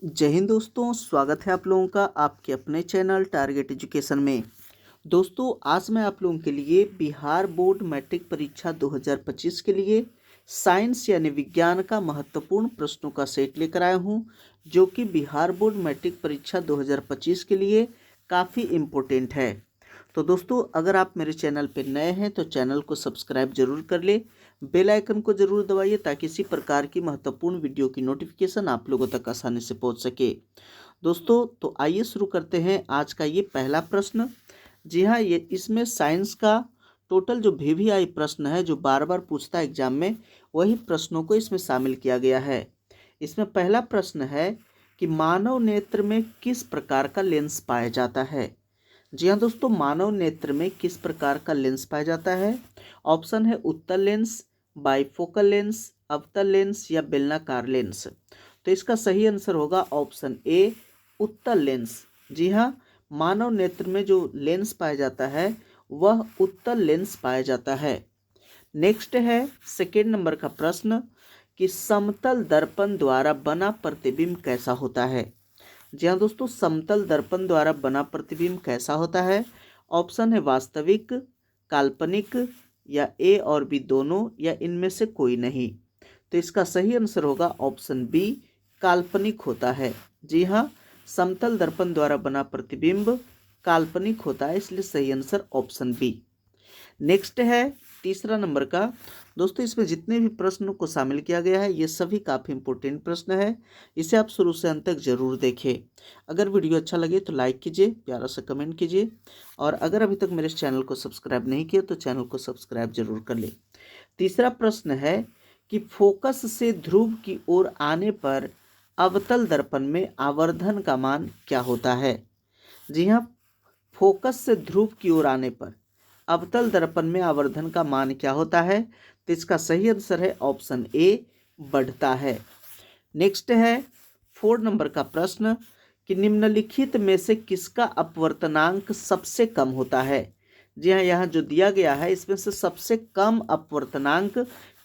जय हिंद दोस्तों, स्वागत है आप लोगों का आपके अपने चैनल टारगेट एजुकेशन में। दोस्तों, आज मैं आप लोगों के लिए बिहार बोर्ड मैट्रिक परीक्षा 2025 के लिए साइंस यानी विज्ञान का महत्वपूर्ण प्रश्नों का सेट लेकर आया हूं, जो कि बिहार बोर्ड मैट्रिक परीक्षा 2025 के लिए काफ़ी इम्पोर्टेंट है। तो दोस्तों, अगर आप मेरे चैनल पर नए हैं तो चैनल को सब्सक्राइब जरूर कर ले, बेल आइकन को जरूर दबाइए ताकि इसी प्रकार की महत्वपूर्ण वीडियो की नोटिफिकेशन आप लोगों तक आसानी से पहुंच सके। दोस्तों, तो आइए शुरू करते हैं आज का ये पहला प्रश्न। जी हाँ, ये इसमें साइंस का टोटल जो VVI प्रश्न है, जो बार बार पूछता है एग्जाम में, वही प्रश्नों को इसमें शामिल किया गया है। इसमें पहला प्रश्न है कि मानव नेत्र में किस प्रकार का लेंस पाया जाता है। जी हाँ दोस्तों, मानव नेत्र में किस प्रकार का लेंस पाया जाता है। ऑप्शन है उत्तल लेंस, बाइफोकल लेंस, अवतल लेंस या बेलनाकार लेंस। तो इसका सही आंसर होगा ऑप्शन ए, उत्तल लेंस। जी हाँ, मानव नेत्र में जो लेंस पाया जाता है वह उत्तल लेंस पाया जाता है। नेक्स्ट है सेकेंड नंबर का प्रश्न कि समतल दर्पण द्वारा बना प्रतिबिंब कैसा होता है। जी हाँ दोस्तों, समतल दर्पण द्वारा बना प्रतिबिंब कैसा होता है। ऑप्शन है वास्तविक, काल्पनिक या ए और बी दोनों या इनमें से कोई नहीं। तो इसका सही आंसर होगा ऑप्शन बी, काल्पनिक होता है। जी हाँ, समतल दर्पण द्वारा बना प्रतिबिंब काल्पनिक होता है, इसलिए सही आंसर ऑप्शन बी। नेक्स्ट है तीसरा नंबर का। दोस्तों, इसमें जितने भी प्रश्नों को शामिल किया गया है ये सभी काफ़ी इंपॉर्टेंट प्रश्न है, इसे आप शुरू से अंत तक जरूर देखें। अगर वीडियो अच्छा लगे तो लाइक कीजिए, प्यारा सा कमेंट कीजिए, और अगर अभी तक मेरे इस चैनल को सब्सक्राइब नहीं किया तो चैनल को सब्सक्राइब जरूर कर ले। तीसरा प्रश्न है कि फोकस से ध्रुव की ओर आने पर अवतल दर्पण में आवर्धन का मान क्या होता है। जी हाँ, फोकस से ध्रुव की ओर आने पर अवतल दर्पण में आवर्धन का मान क्या होता है। तो इसका सही आंसर है ऑप्शन ए, बढ़ता है। नेक्स्ट है 4 नंबर का प्रश्न कि निम्नलिखित में से किसका अपवर्तनांक सबसे कम होता है। जी हाँ, यहाँ जो दिया गया है इसमें से सबसे कम अपवर्तनांक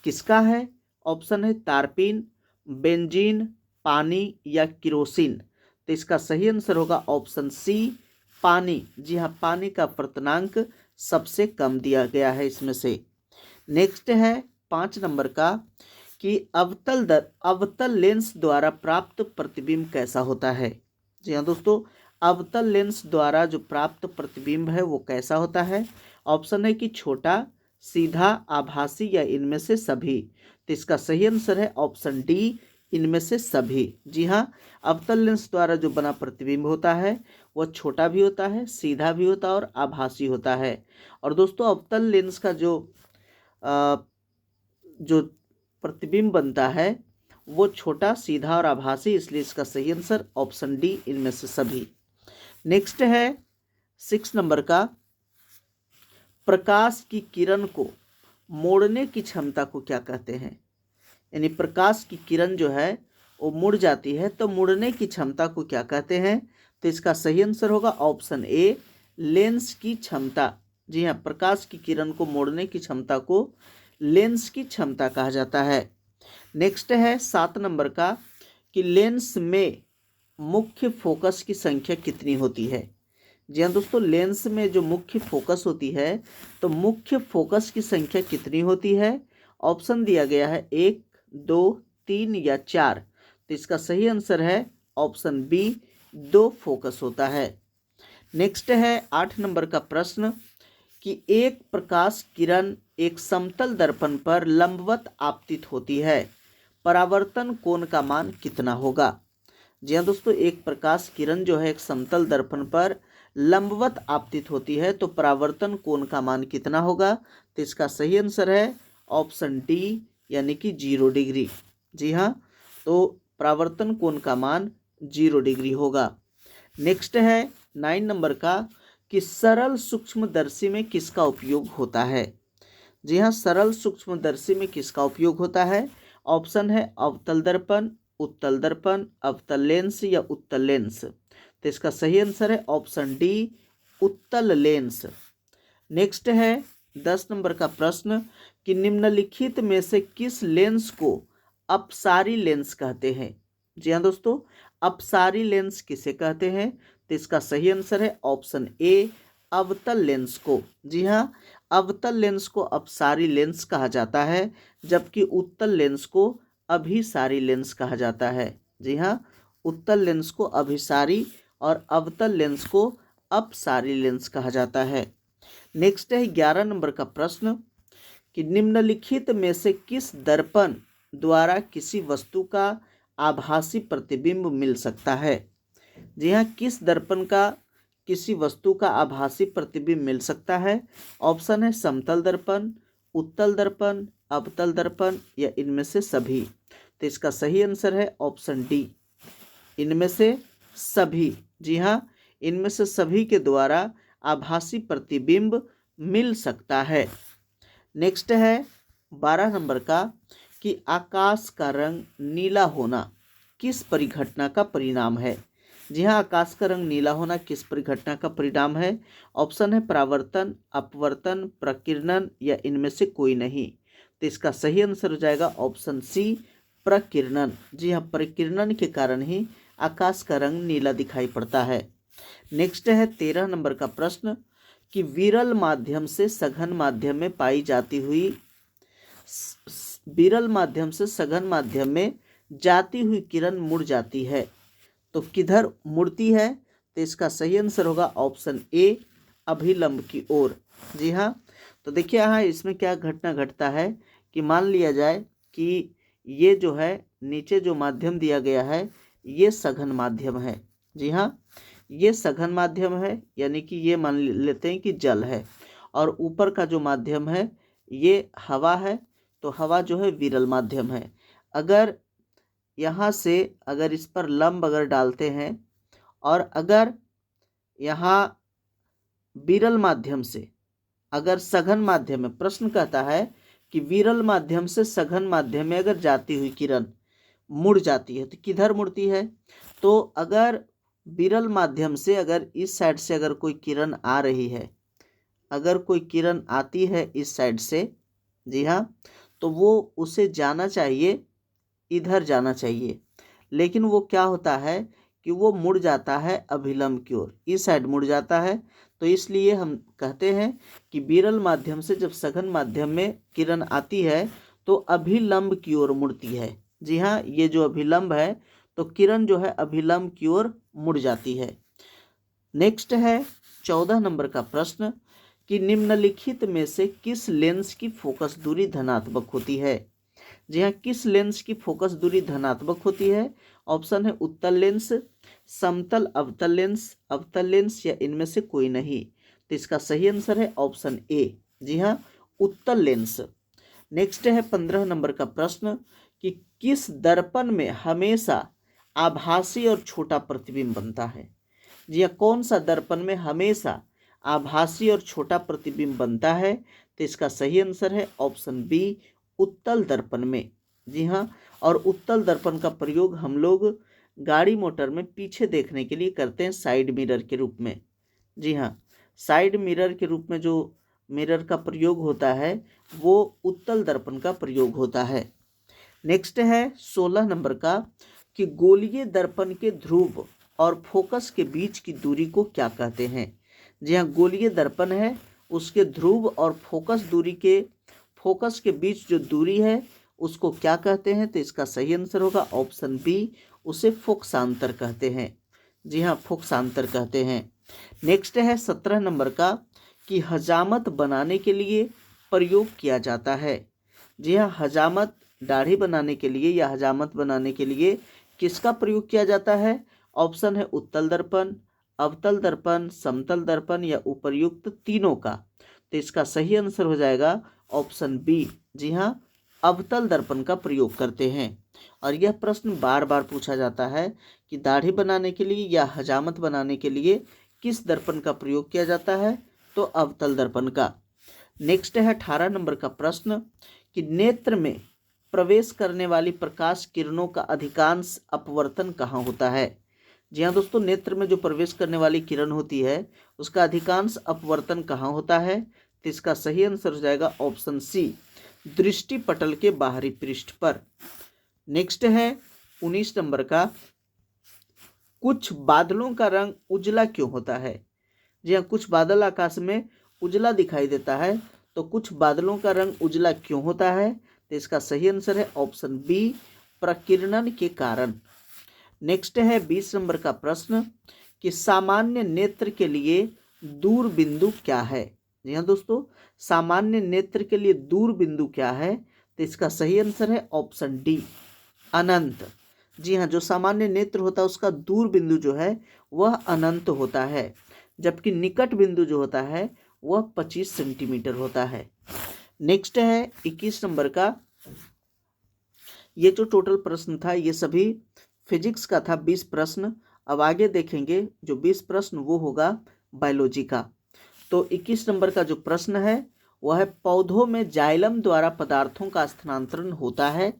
किसका है। ऑप्शन है तारपीन, बेंजीन, पानी या किरोसिन। तो इसका सही आंसर होगा ऑप्शन सी, पानी। जी हाँ, पानी का अपवर्तनांक सबसे कम दिया गया है इसमें से। नेक्स्ट है 5 नंबर का कि अवतल लेंस द्वारा प्राप्त प्रतिबिंब कैसा होता है। जी हाँ दोस्तों, अवतल लेंस द्वारा जो प्राप्त प्रतिबिंब है वो कैसा होता है। ऑप्शन है कि छोटा, सीधा, आभासी या इनमें से सभी। तो इसका सही आंसर है ऑप्शन डी, इनमें से सभी। जी हाँ, अवतल लेंस द्वारा जो बना प्रतिबिंब होता है वह छोटा भी होता है, सीधा भी होता है और आभासी होता है। और दोस्तों, अवतल लेंस का जो प्रतिबिंब बनता है वो छोटा, सीधा और आभासी, इसलिए इसका सही आंसर ऑप्शन डी, इनमें से सभी। नेक्स्ट है 6 नंबर का, प्रकाश की किरण को मोड़ने की क्षमता को क्या कहते हैं। यानी प्रकाश की किरण जो है वो मुड़ जाती है, तो मुड़ने की क्षमता को क्या कहते हैं। तो इसका सही आंसर होगा ऑप्शन ए, लेंस की क्षमता। जी हाँ, प्रकाश की किरण को मोड़ने की क्षमता को लेंस की क्षमता कहा जाता है। नेक्स्ट है 7 नंबर का कि लेंस में मुख्य फोकस की संख्या कितनी होती है। जी हाँ दोस्तों, लेंस में जो मुख्य फोकस होती है तो मुख्य फोकस की संख्या कितनी होती है। ऑप्शन दिया गया है 1, 2, 3 या 4। तो इसका सही आंसर है ऑप्शन बी, 2 फोकस होता है। नेक्स्ट है 8 नंबर का प्रश्न कि एक प्रकाश किरण एक समतल दर्पण पर लंबवत आपतित होती है, परावर्तन कोण का मान कितना होगा। जी हाँ दोस्तों, एक प्रकाश किरण जो है एक समतल दर्पण पर लंबवत आपतित होती है, तो परावर्तन कोण का मान कितना होगा। तो इसका सही आंसर है ऑप्शन डी, यानी कि 0 डिग्री। जी हाँ, तो परावर्तन कोण का मान 0 डिग्री होगा। नेक्स्ट है 9 नंबर का कि सरल सूक्ष्मदर्शी में किसका उपयोग होता है। जी हाँ, सरल सूक्ष्मदर्शी में किसका उपयोग होता है। ऑप्शन है अवतल दर्पण, उत्तल दर्पण, अवतल लेंस या उत्तल लेंस। तो इसका सही आंसर है ऑप्शन डी, उत्तल लेंस। नेक्स्ट है 10 नंबर का प्रश्न कि निम्नलिखित में से किस लेंस को अपसारी लेंस कहते हैं। जी हाँ दोस्तों, अपसारी लेंस किसे कहते हैं? तो इसका सही आंसर है ऑप्शन ए, अवतल लेंस को। जी हाँ, अवतल लेंस को अपसारी लेंस कहा जाता है, जबकि उत्तल लेंस को अभिसारी लेंस कहा जाता है। जी हाँ, उत्तल लेंस को अभिसारी और अवतल लेंस को अपसारी लेंस कहा जाता है। नेक्स्ट है 11 नंबर का प्रश्न कि निम्नलिखित में से किस दर्पण द्वारा किसी वस्तु का आभासी प्रतिबिंब मिल सकता है? जी हाँ, किस दर्पण का किसी वस्तु का आभासी प्रतिबिंब मिल सकता है? ऑप्शन है समतल दर्पण, उत्तल दर्पण, अवतल दर्पण या इनमें से सभी। तो इसका सही आंसर है ऑप्शन डी, इनमें से सभी। जी हाँ, इनमें से सभी के द्वारा आभासी प्रतिबिंब मिल सकता है। नेक्स्ट है 12 नंबर का कि आकाश का रंग नीला होना किस परिघटना का परिणाम है? जी हाँ, आकाश का रंग नीला होना किस परिघटना का परिणाम है? ऑप्शन है परावर्तन, अपवर्तन, प्रकीर्णन या इनमें से कोई नहीं। तो इसका सही आंसर हो जाएगा ऑप्शन सी, प्रकीर्णन। जी हाँ, प्रकीर्णन के कारण ही आकाश का रंग नीला दिखाई पड़ता है। नेक्स्ट है 13 नंबर का प्रश्न कि विरल माध्यम से सघन माध्यम में पाई जाती हुई विरल माध्यम से सघन माध्यम में जाती हुई किरण मुड़ जाती है तो किधर मुड़ती है? तो इसका सही आंसर होगा ऑप्शन ए, अभिलंब की ओर। जी हाँ, तो देखिए यहाँ इसमें क्या घटना घटता है कि मान लिया जाए कि ये जो है नीचे जो माध्यम दिया गया है ये सघन माध्यम है। जी हाँ, ये सघन माध्यम है, यानी कि ये मान लेते हैं कि जल है, और ऊपर का जो माध्यम है ये हवा है, तो हवा जो है विरल माध्यम है। अगर यहाँ से अगर इस पर लंब अगर डालते हैं और अगर यहाँ विरल माध्यम से अगर सघन माध्यम में, प्रश्न कहता है कि विरल माध्यम से सघन माध्यम में अगर जाती हुई किरण मुड़ जाती है तो किधर मुड़ती है? तो अगर विरल माध्यम से अगर इस साइड से अगर कोई किरण आ रही है, अगर कोई किरण आती है इस साइड से, जी हाँ, तो वो उसे जाना चाहिए, इधर जाना चाहिए, लेकिन वो क्या होता है कि वो मुड़ जाता है अभिलंब की ओर, इस साइड मुड़ जाता है। तो इसलिए हम कहते हैं कि विरल माध्यम से जब सघन माध्यम में किरण आती है तो अभिलंब की ओर मुड़ती है। जी हाँ, ये जो अभिलंब है तो किरण जो है अभिलंब की ओर मुड़ जाती है। नेक्स्ट है 14 नंबर का प्रश्न कि निम्नलिखित में से किस लेंस की फोकस दूरी धनात्मक होती है? जी हाँ, किस लेंस की फोकस दूरी धनात्मक होती है? ऑप्शन है उत्तल लेंस, समतल अवतल लेंस या इनमें से कोई नहीं। तो इसका सही आंसर है ऑप्शन ए, जी हाँ, उत्तल लेंस। नेक्स्ट है 15 नंबर का प्रश्न कि किस दर्पण में हमेशा आभासी और छोटा प्रतिबिंब बनता है? जी हाँ, कौन सा दर्पण में हमेशा आभासी और छोटा प्रतिबिंब बनता है? तो इसका सही आंसर है ऑप्शन बी, उत्तल दर्पण में। जी हाँ, और उत्तल दर्पण का प्रयोग हम लोग गाड़ी मोटर में पीछे देखने के लिए करते हैं साइड मिरर के रूप में। जी हाँ, साइड मिरर के रूप में जो मिरर का प्रयोग होता है वो उत्तल दर्पण का प्रयोग होता है। नेक्स्ट है 16 नंबर का कि गोलीय दर्पण के ध्रुव और फोकस के बीच की दूरी को क्या कहते हैं? जी हाँ, गोलीय दर्पण है उसके ध्रुव और फोकस के बीच जो दूरी है उसको क्या कहते हैं? तो इसका सही आंसर होगा ऑप्शन बी, उसे फोकसांतर कहते हैं। जी हाँ, फोकसांतर कहते हैं। नेक्स्ट है 17 नंबर का कि हजामत बनाने के लिए प्रयोग किया जाता है। जी हाँ, हजामत दाढ़ी बनाने के लिए या हजामत बनाने के लिए किसका प्रयोग किया जाता है? ऑप्शन है उत्तल दर्पण, अवतल दर्पण, समतल दर्पण या उपर्युक्त तीनों का। तो इसका सही आंसर हो जाएगा ऑप्शन बी, जी हाँ, अवतल दर्पण का प्रयोग करते हैं। और यह प्रश्न बार बार पूछा जाता है कि दाढ़ी बनाने के लिए या हजामत बनाने के लिए किस दर्पण का प्रयोग किया जाता है? तो अवतल दर्पण का। नेक्स्ट है 18 नंबर का प्रश्न कि नेत्र में प्रवेश करने वाली प्रकाश किरणों का अधिकांश अपवर्तन कहाँ होता है? जी हाँ दोस्तों, नेत्र में जो प्रवेश करने वाली किरण होती है उसका अधिकांश अपवर्तन कहाँ होता है? तो इसका सही आंसर हो जाएगा ऑप्शन सी, दृष्टि पटल के बाहरी पृष्ठ पर। नेक्स्ट है 19 नंबर का, कुछ बादलों का रंग उजला क्यों होता है? जी हाँ, कुछ बादल आकाश में उजला दिखाई देता है, तो कुछ बादलों का रंग उजला क्यों होता है? तो इसका सही आंसर है ऑप्शन बी, प्रकीर्णन के कारण। नेक्स्ट है 20 नंबर का प्रश्न कि सामान्य नेत्र के लिए दूर बिंदु क्या है? जी हाँ दोस्तों, सामान्य नेत्र के लिए दूर बिंदु क्या है? तो इसका सही आंसर है ऑप्शन डी, अनंत। जी हाँ, जो सामान्य नेत्र होता है उसका दूर बिंदु जो है वह अनंत होता है, जबकि निकट बिंदु जो होता है वह 25 सेंटीमीटर होता है। नेक्स्ट है 21 नंबर का, ये जो टोटल प्रश्न था ये सभी फिजिक्स का था, 20 प्रश्न। अब आगे देखेंगे जो 20 प्रश्न वो होगा बायोलॉजी का। तो 21 नंबर का जो प्रश्न है वह है, पौधों में जाइलम द्वारा पदार्थों का स्थानांतरण होता है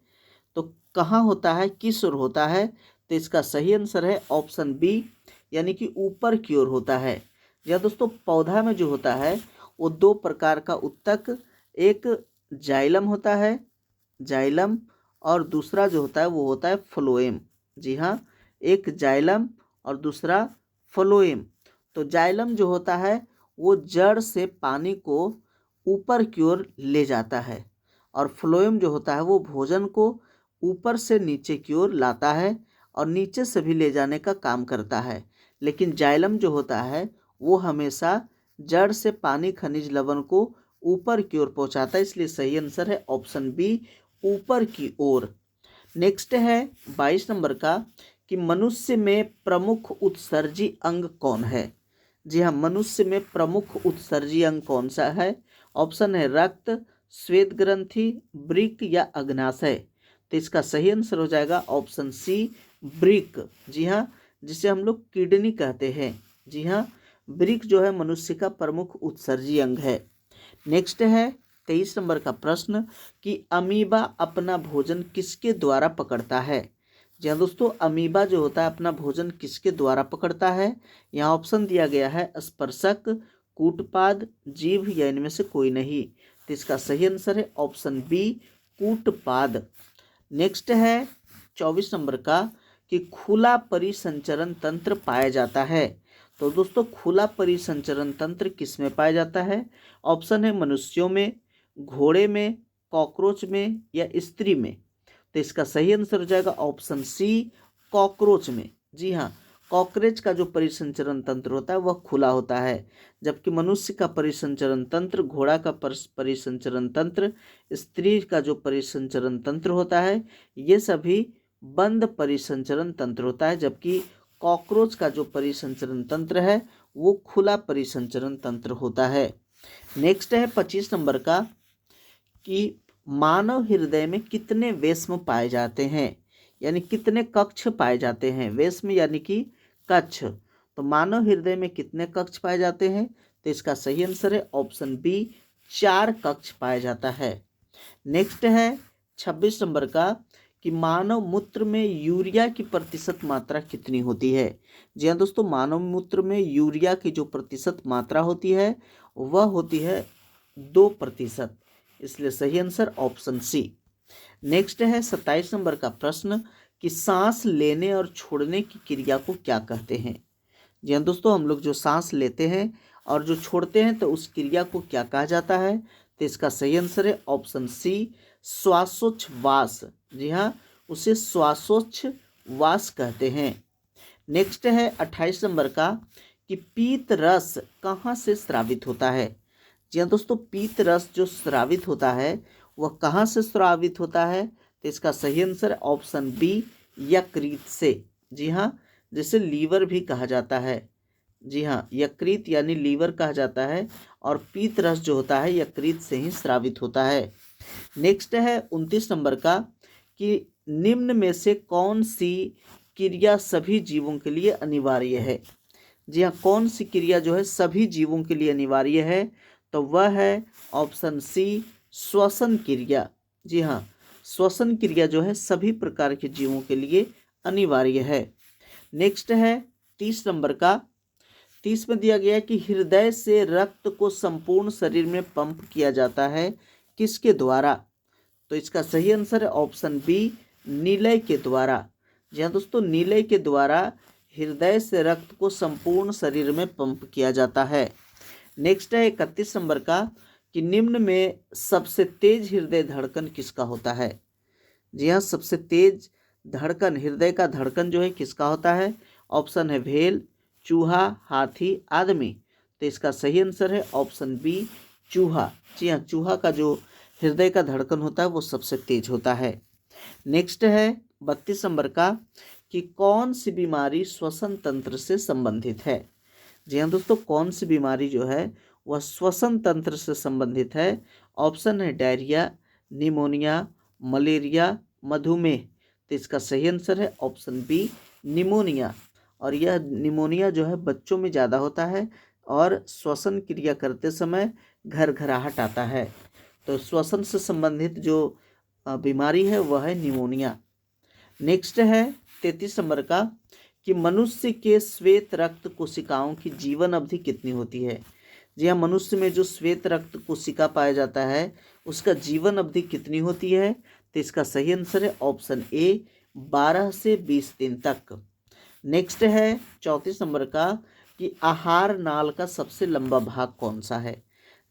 तो कहाँ होता है, किस ओर होता है? तो इसका सही आंसर है ऑप्शन बी, यानी कि ऊपर की ओर होता है। या दोस्तों, पौधा में जो होता है वो दो प्रकार का उत्तक, एक जाइलम होता है, जाइलम, और दूसरा जो होता है वो होता है फ्लोएम। जी हाँ, एक जाइलम और दूसरा फ्लोएम। तो जाइलम जो होता है वो जड़ से पानी को ऊपर की ओर ले जाता है, और फ्लोएम जो होता है वो भोजन को ऊपर से नीचे की ओर लाता है और नीचे से भी ले जाने का काम करता है। लेकिन जाइलम जो होता है वो हमेशा जड़ से पानी खनिज लवण को ऊपर की ओर पहुंचाता है, इसलिए सही आंसर है ऑप्शन बी, ऊपर की ओर। नेक्स्ट है 22 नंबर का कि मनुष्य में प्रमुख उत्सर्जी अंग कौन है? जी हाँ, मनुष्य में प्रमुख उत्सर्जी अंग कौन सा है? ऑप्शन है रक्त, श्वेत ग्रंथि, वृक्क या अग्नाशय। तो इसका सही आंसर हो जाएगा ऑप्शन सी, वृक्क। जी हाँ, जिसे हम लोग किडनी कहते हैं। जी हाँ, वृक्क जो है मनुष्य का प्रमुख उत्सर्जी अंग है। नेक्स्ट है 23 नंबर का प्रश्न कि अमीबा अपना भोजन किसके द्वारा पकड़ता है? जी हाँ दोस्तों, अमीबा जो होता है अपना भोजन किसके द्वारा पकड़ता है? यहाँ ऑप्शन दिया गया है स्पर्शक, कूटपाद, जीभ या इनमें से कोई नहीं। तो इसका सही आंसर है ऑप्शन बी, कूटपाद। नेक्स्ट है 24 नंबर का कि खुला परिसंचरण तंत्र पाया जाता है। तो दोस्तों, खुला परिसंचरण तंत्र किस में पाया जाता है? ऑप्शन है मनुष्यों में, घोड़े में, कॉकरोच में या स्त्री में। तो इसका सही आंसर हो जाएगा ऑप्शन सी, कॉकरोच में। जी हाँ, कॉकरोच का जो परिसंचरण तंत्र होता है वह खुला होता है, जबकि मनुष्य का परिसंचरण तंत्र, घोड़ा का परिसंचरण तंत्र, स्त्री का जो परिसंचरण तंत्र होता है ये सभी बंद परिसंचरण तंत्र होता है, जबकि कॉकरोच का जो परिसंचरण तंत्र है वो खुला परिसंचरण तंत्र होता है। नेक्स्ट है 25 नंबर का कि मानव हृदय में कितने वेश्म पाए जाते हैं, यानी कितने कक्ष पाए जाते हैं? वेश्म यानी कि कक्ष। तो मानव हृदय में कितने कक्ष पाए जाते हैं? तो इसका सही आंसर है ऑप्शन बी, 4 कक्ष पाया जाता है। नेक्स्ट है 26 नंबर का कि मानव मूत्र में यूरिया की प्रतिशत मात्रा कितनी होती है? जी हाँ दोस्तों, मानव मूत्र में यूरिया की जो प्रतिशत मात्रा होती है वह होती है 2%, इसलिए सही आंसर ऑप्शन सी। नेक्स्ट है 27 नंबर का प्रश्न कि सांस लेने और छोड़ने की क्रिया को क्या कहते हैं? जी हाँ दोस्तों, हम लोग जो सांस लेते हैं और जो छोड़ते हैं तो उस क्रिया को क्या कहा जाता है? तो इसका सही आंसर है ऑप्शन सी, श्वासोच्छवास। जी हाँ, उसे श्वासोच्छवास कहते हैं। नेक्स्ट है 28 नंबर का कि पीत रस कहाँ से स्रावित होता है? जी हाँ दोस्तों, पीत रस जो स्रावित होता है वह कहाँ से स्रावित होता है? तो इसका सही आंसर है ऑप्शन बी, यकृत से। जी हाँ, जिसे लीवर भी कहा जाता है। जी हाँ, यकृत यानी लीवर कहा जाता है, और पीत रस जो होता है यकृत से ही स्रावित होता है। नेक्स्ट है 29 नंबर का कि निम्न में से कौन सी क्रिया सभी जीवों के लिए अनिवार्य है? जी हाँ, कौन सी क्रिया जो है सभी जीवों के लिए अनिवार्य है? तो वह है ऑप्शन सी, श्वसन क्रिया। जी हाँ, श्वसन क्रिया जो है सभी प्रकार के जीवों के लिए अनिवार्य है। नेक्स्ट है 30 नंबर का, 30 में दिया गया है कि हृदय से रक्त को संपूर्ण शरीर में पंप किया जाता है किसके द्वारा? तो इसका सही आंसर है ऑप्शन बी, निलय के द्वारा। जी हाँ दोस्तों, नीले के द्वारा हृदय से रक्त को संपूर्ण शरीर में पंप किया जाता है। नेक्स्ट है 31 नंबर का कि निम्न में सबसे तेज हृदय धड़कन किसका होता है। जी हाँ, सबसे तेज धड़कन, हृदय का धड़कन जो है किसका होता है। ऑप्शन है व्हेल, चूहा, हाथी, आदमी। तो इसका सही आंसर है ऑप्शन बी, चूहा। जी हाँ, चूहा का जो हृदय का धड़कन होता है वो सबसे तेज होता है। नेक्स्ट है 32 नंबर का कि कौन सी बीमारी श्वसन तंत्र से संबंधित है। जी हाँ दोस्तों, कौन सी बीमारी जो है वह श्वसन तंत्र से संबंधित है। ऑप्शन है डायरिया, निमोनिया, मलेरिया, मधुमेह। तो इसका सही आंसर है ऑप्शन बी, निमोनिया। और यह निमोनिया जो है बच्चों में ज़्यादा होता है और श्वसन क्रिया करते समय घरघराहट आता है। तो श्वसन से संबंधित जो बीमारी है वह है निमोनिया। नेक्स्ट है 33 नंबर का कि मनुष्य के श्वेत रक्त कोशिकाओं की जीवन अवधि कितनी होती है। जी हाँ, मनुष्य में जो श्वेत रक्त कोशिका पाया जाता है उसका जीवन अवधि कितनी होती है। तो इसका सही आंसर है ऑप्शन ए, 12 से 20 दिन तक। नेक्स्ट है 34 नंबर का कि आहार नाल का सबसे लंबा भाग कौन सा है।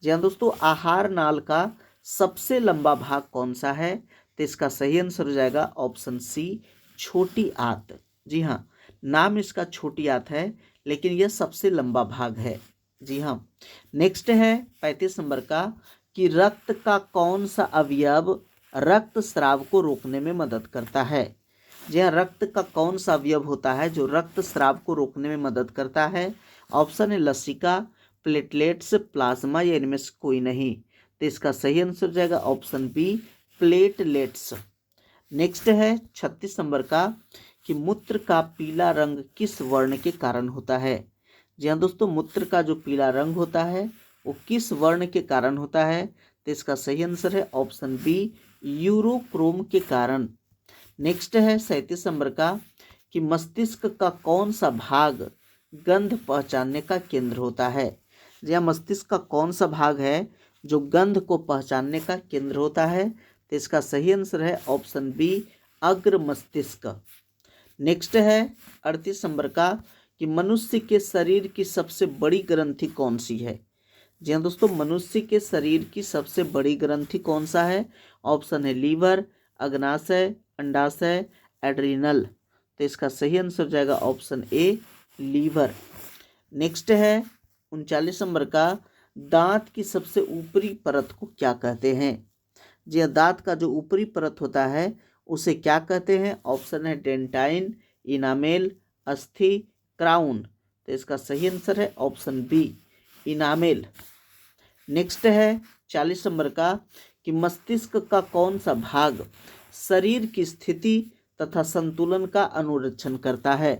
जी हाँ दोस्तों, आहार नाल का सबसे लंबा भाग कौन सा है। तो इसका सही आंसर हो जाएगा ऑप्शन सी, छोटी आंत। जी हाँ, नाम इसका छोटी आंत है लेकिन यह सबसे लंबा भाग है। जी हाँ। नेक्स्ट है 35 नंबर का कि रक्त का कौन सा अवयव रक्त स्राव को रोकने में मदद करता है। जी हाँ, रक्त का कौन सा अवयव होता है जो रक्त स्राव को रोकने में मदद करता है। ऑप्शन है लसिका, प्लेटलेट्स, प्लाज्मा या इनमें से कोई नहीं। तो इसका सही आंसर हो जाएगा ऑप्शन बी, प्लेटलेट्स। नेक्स्ट है 36 नंबर का कि मूत्र का पीला रंग किस वर्ण के कारण होता है। जी हाँ दोस्तों, मूत्र का जो पीला रंग होता है वो किस वर्ण के कारण होता है। तो इसका सही आंसर है ऑप्शन बी, यूरोक्रोम के कारण। नेक्स्ट है 37 नंबर का कि मस्तिष्क का कौन सा भाग गंध पहचानने का केंद्र होता है। जी हाँ, मस्तिष्क का कौन सा भाग है जो गंध को पहचानने का केंद्र होता है। तो इसका सही आंसर है ऑप्शन बी, अग्र मस्तिष्क। नेक्स्ट है 38 नंबर का कि मनुष्य के शरीर की सबसे बड़ी ग्रंथि कौन सी है। जी हाँ दोस्तों, मनुष्य के शरीर की सबसे बड़ी ग्रंथि कौन सा है। ऑप्शन है लीवर, अग्नाशय, अंडाशय, एड्रिनल। तो इसका सही आंसर जाएगा ऑप्शन ए, लीवर। नेक्स्ट है 39 नंबर का दांत की सबसे ऊपरी परत को क्या कहते हैं। जी हाँ, दांत का जो ऊपरी परत होता है उसे क्या कहते हैं। ऑप्शन है डेंटाइन, इनामेल, अस्थि, क्राउन। तो इसका सही आंसर है ऑप्शन बी, इनामेल। नेक्स्ट है 40 नंबर का कि मस्तिष्क का कौन सा भाग शरीर की स्थिति तथा संतुलन का अनुरक्षण करता है।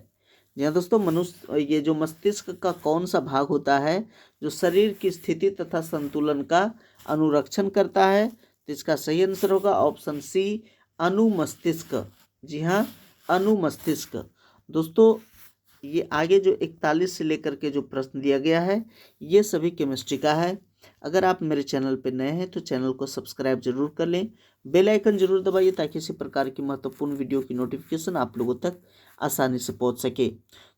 जी हाँ दोस्तों, ये जो मस्तिष्क का कौन सा भाग होता है जो शरीर की स्थिति तथा संतुलन का अनुरक्षण करता है। तो इसका सही आंसर होगा ऑप्शन सी, अनुमस्तिष्क। जी हाँ, अनुमस्तिष्क। दोस्तों, ये आगे जो 41 से लेकर के जो प्रश्न दिया गया है ये सभी केमिस्ट्री का है। अगर आप मेरे चैनल पर नए हैं तो चैनल को सब्सक्राइब जरूर कर लें, बेल आइकन जरूर दबाइए ताकि इसी प्रकार की महत्वपूर्ण वीडियो की नोटिफिकेशन आप लोगों तक आसानी से पहुंच सके।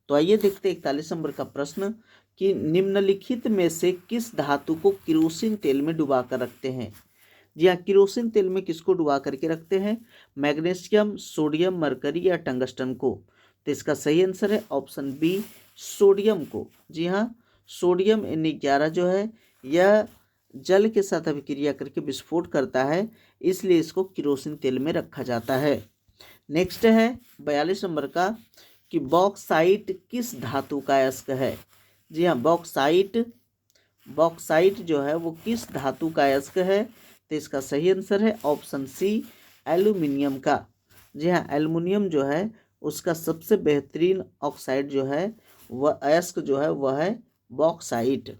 तो आइए देखते हैं 41 नंबर का प्रश्न कि निम्नलिखित में से किस धातु को किरोसिन तेल में डुबा कर रखते हैं। जी हाँ, किरोसिन तेल में किसको डुबा करके रखते हैं। मैग्नीशियम, सोडियम, मरकरी या टंगस्टन को। तो इसका सही आंसर है ऑप्शन बी, सोडियम को। जी हाँ, सोडियम Na11 जो है यह जल के साथ अभिक्रिया करके विस्फोट करता है, इसलिए इसको किरोसिन तेल में रखा जाता है। नेक्स्ट है 42 नंबर का कि बॉक्साइट किस धातु का अयस्क है। जी हाँ, बॉक्साइट जो है वो किस धातु का अयस्क है। तो इसका सही आंसर है ऑप्शन सी, एल्यूमिनियम का। जी हाँ, एल्युमिनियम जो है उसका सबसे बेहतरीन ऑक्साइड जो है वह अयस्क जो है वह है बॉक्साइट।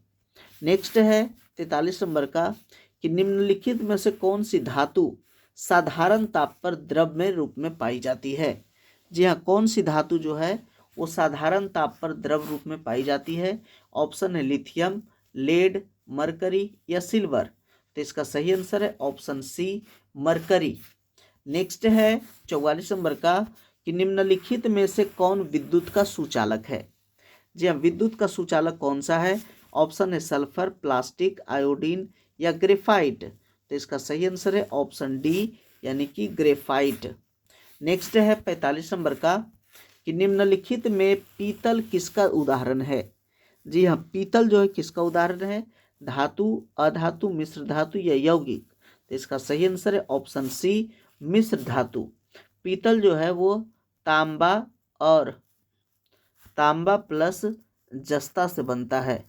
नेक्स्ट है 43 नंबर का कि निम्नलिखित में से कौन सी धातु साधारण ताप पर द्रव्य रूप में पाई जाती है। जी हाँ, कौन सी धातु जो है वो साधारण ताप पर द्रव रूप में पाई जाती है। ऑप्शन है लिथियम, लेड, मरकरी या सिल्वर। तो इसका सही आंसर है ऑप्शन सी, मरकरी। नेक्स्ट है 44 नंबर का कि निम्नलिखित में से कौन विद्युत का सुचालक है। जी हाँ, विद्युत का सुचालक कौन सा है? ऑप्शन है सल्फर, प्लास्टिक, आयोडीन या ग्रेफाइट। तो इसका सही आंसर है ऑप्शन डी यानी कि ग्रेफाइट। नेक्स्ट है 45 नंबर का कि निम्नलिखित में पीतल किसका उदाहरण है। जी हाँ, पीतल जो है किसका उदाहरण है? धातु, अधातु, मिश्र धातु या यौगिक। तो इसका सही आंसर है ऑप्शन सी मिश्र धातु। पीतल जो है वो तांबा और तांबा प्लस जस्ता से बनता है।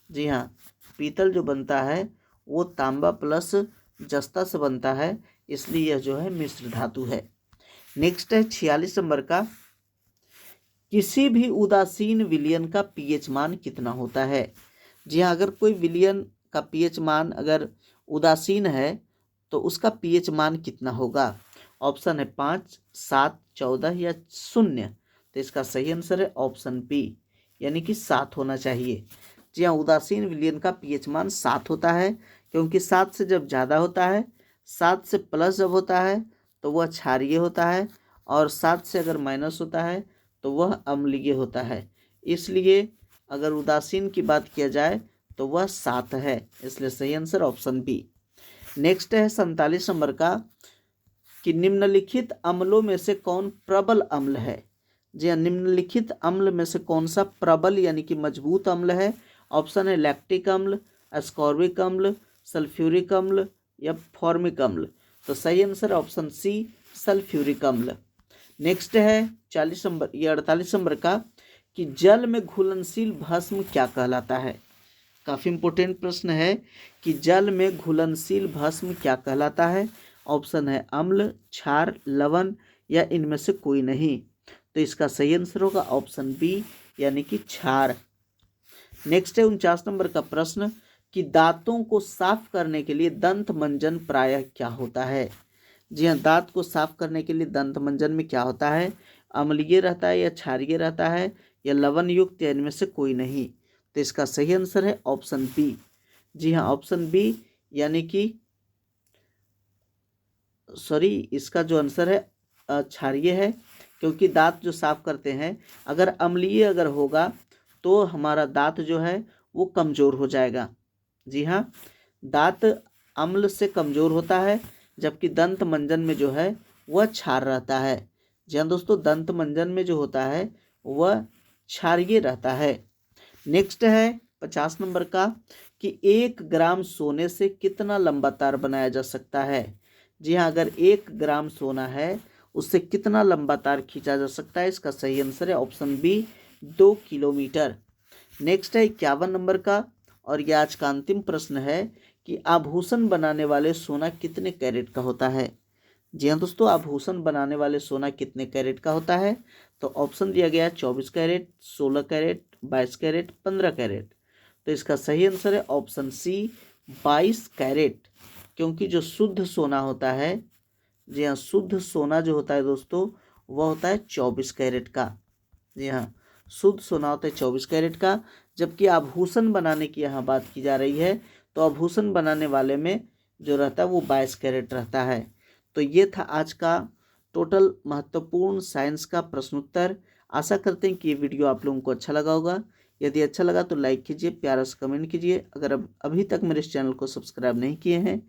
जी हाँ, पीतल जो बनता है वो तांबा प्लस जस्ता से बनता है, इसलिए यह जो है मिश्र धातु है। नेक्स्ट है 46 नंबर का, किसी भी उदासीन विलयन का पीएच मान कितना होता है। जी हाँ, अगर कोई विलयन का पीएच मान अगर उदासीन है तो उसका पीएच मान कितना होगा। ऑप्शन है 5, 7, 14 या 0। तो इसका सही आंसर है ऑप्शन बी यानी कि 7 होना चाहिए। जी हाँ, उदासीन विलयन का पीएच मान 7 होता है, क्योंकि 7 से जब ज़्यादा होता है, 7 से प्लस जब होता है तो वह क्षारीय होता है, और 7 से अगर माइनस होता है तो वह अम्लीय होता है। इसलिए अगर उदासीन की बात किया जाए तो वह 7 है, इसलिए सही आंसर ऑप्शन बी। नेक्स्ट है 47 नंबर का कि निम्नलिखित अम्लों में से कौन प्रबल अम्ल है। जी हाँ, निम्नलिखित अम्ल में से कौन सा प्रबल यानी कि मजबूत अम्ल है। ऑप्शन है लैक्टिक अम्ल, एस्कॉर्बिक अम्ल, सल्फ्यूरिक अम्ल या फॉर्मिक अम्ल। तो सही आंसर ऑप्शन सी सल्फ्यूरिक अम्ल। नेक्स्ट है 40 नंबर या 48 नंबर का कि जल में घुलनशील भस्म क्या कहलाता है। काफ़ी इंपॉर्टेंट प्रश्न है कि जल में घुलनशील भस्म क्या कहलाता है। ऑप्शन है अम्ल, क्षार, लवण या इनमें से कोई नहीं। तो इसका सही आंसर होगा ऑप्शन बी यानी कि क्षार। नेक्स्ट है 49 नंबर का प्रश्न कि दांतों को साफ करने के लिए दंत मंजन प्रायः क्या होता है। जी हाँ, दांत को साफ करने के लिए दंत मंजन में क्या होता है। अम्लीय रहता है या क्षारीय रहता है या लवण युक्त या इनमें से कोई नहीं। तो इसका सही आंसर है ऑप्शन बी। जी हाँ, ऑप्शन बी यानी कि इसका जो आंसर है क्षारीय है, क्योंकि दांत जो साफ करते हैं अगर अम्लीय अगर होगा तो हमारा दांत जो है वो कमज़ोर हो जाएगा। जी हाँ, दांत अम्ल से कमज़ोर होता है, जबकि दंत मंजन में जो है वह क्षार रहता है। जी हाँ दोस्तों, दंत मंजन में जो होता है वह क्षारीय रहता है। नेक्स्ट है 50 नंबर का कि 1 ग्राम सोने से कितना लंबा तार बनाया जा सकता है। जी हाँ, अगर 1 ग्राम सोना है उससे कितना लंबा तार खींचा जा सकता है। इसका सही आंसर है ऑप्शन बी 2 किलोमीटर। नेक्स्ट है 51 नंबर का, और यह आज का अंतिम प्रश्न है कि आभूषण बनाने वाले सोना कितने कैरेट का होता है। जी हाँ दोस्तों, आभूषण बनाने वाले सोना कितने कैरेट का होता है। तो ऑप्शन दिया गया है 24 कैरेट, 16 कैरेट, 22 कैरेट, 15 कैरेट। तो इसका सही आंसर है ऑप्शन सी 22 कैरेट, क्योंकि जो शुद्ध सोना होता है, जी हाँ, शुद्ध सोना जो होता है दोस्तों वह होता है 24 कैरेट का। जी हाँ, शुद्ध सोना होता है 24 कैरेट का, जबकि आभूषण बनाने की यहाँ बात की जा रही है तो आभूषण बनाने वाले में जो रहता है वो 22 कैरेट रहता है। तो ये था आज का टोटल महत्वपूर्ण साइंस का प्रश्नोत्तर। आशा करते हैं कि ये वीडियो आप लोगों को अच्छा लगा होगा। यदि अच्छा लगा तो लाइक कीजिए, प्यारा सा कमेंट कीजिए। अगर अभी तक मेरे इस चैनल को सब्सक्राइब नहीं किए हैं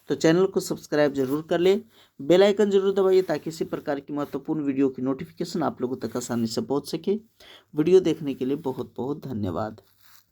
तो चैनल को सब्सक्राइब जरूर कर ले, बेल आइकन जरूर दबाइए ताकि इसी प्रकार की महत्वपूर्ण वीडियो की नोटिफिकेशन आप लोगों तक आसानी से पहुंच सके। वीडियो देखने के लिए बहुत बहुत धन्यवाद।